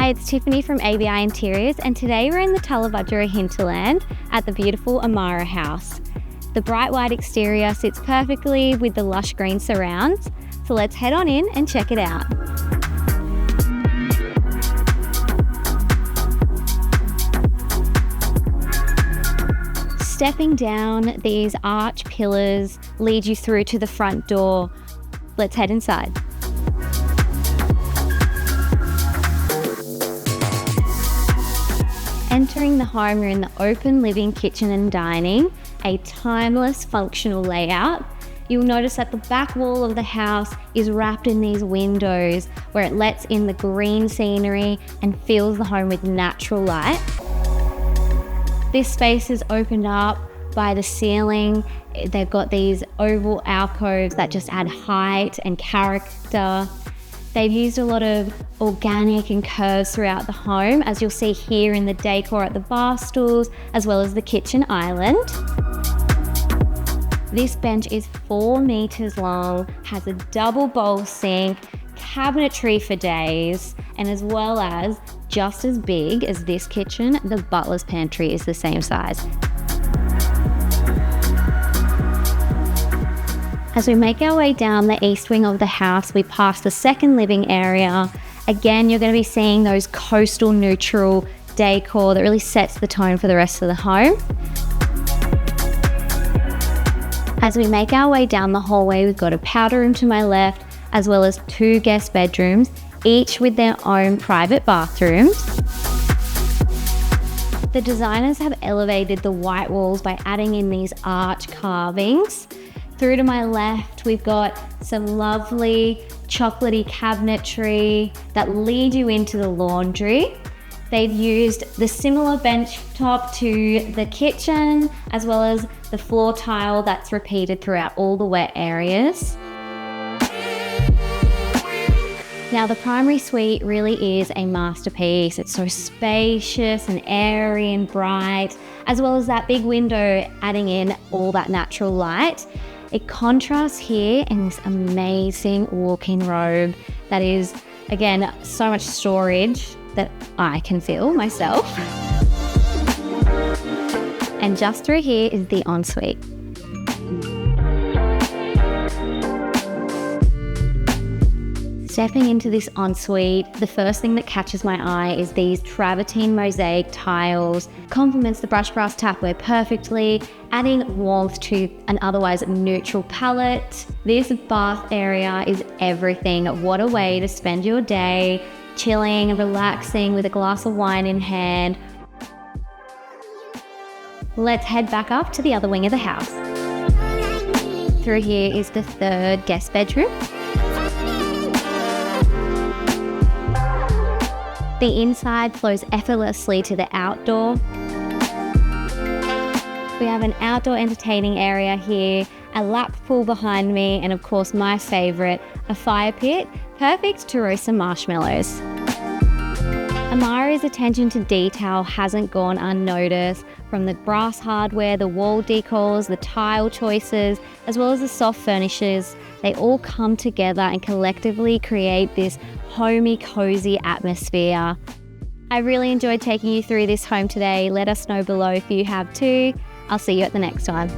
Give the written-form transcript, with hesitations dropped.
Hi, it's Tiffany from ABI Interiors, and today we're in the Tallebudgera hinterland at the beautiful Amara house. The bright white exterior sits perfectly with the lush green surrounds, so let's head on in and check it out. Stepping down, these arch pillars lead you through to the front door. Let's head inside. Entering the home, you're in the open living kitchen and dining, a timeless functional layout. You'll notice that the back wall of the house is wrapped in these windows where it lets in the green scenery and fills the home with natural light. This space is opened up by the ceiling. They've got these oval alcoves that just add height and character. They've used a lot of organic and curves throughout the home, as you'll see here in the decor at the bar stools, as well as the kitchen island. This bench is 4 meters long, has a double bowl sink, cabinetry for days, and as well as just as big as this kitchen, the butler's pantry is the same size. As we make our way down the east wing of the house, we pass the second living area. Again, you're going to be seeing those coastal neutral decor that really sets the tone for the rest of the home. As we make our way down the hallway, we've got a powder room to my left, as well as 2 guest bedrooms, each with their own private bathrooms. The designers have elevated the white walls by adding in these arch carvings. Through to my left, we've got some lovely chocolatey cabinetry that lead you into the laundry. They've used the similar bench top to the kitchen, as well as the floor tile that's repeated throughout all the wet areas. Now, the primary suite really is a masterpiece. It's so spacious and airy and bright, as well as that big window adding in all that natural light. It contrasts here in this amazing walk-in robe that is, again, so much storage that I can feel myself. And just through here is the ensuite. Stepping into this ensuite, the first thing that catches my eye is these travertine mosaic tiles. Complements the brush brass tapware perfectly, adding warmth to an otherwise neutral palette. This bath area is everything. What a way to spend your day, chilling and relaxing with a glass of wine in hand. Let's head back up to the other wing of the house. Through here is the 3rd guest bedroom. The inside flows effortlessly to the outdoor. We have an outdoor entertaining area here, a lap pool behind me, and of course my favourite, a fire pit, perfect to roast some marshmallows. Amara's attention to detail hasn't gone unnoticed, from the brass hardware, the wall decors, the tile choices, as well as the soft furnishings. They all come together and collectively create this homey, cozy atmosphere. I really enjoyed taking you through this home today. Let us know below if you have too. I'll see you at the next time.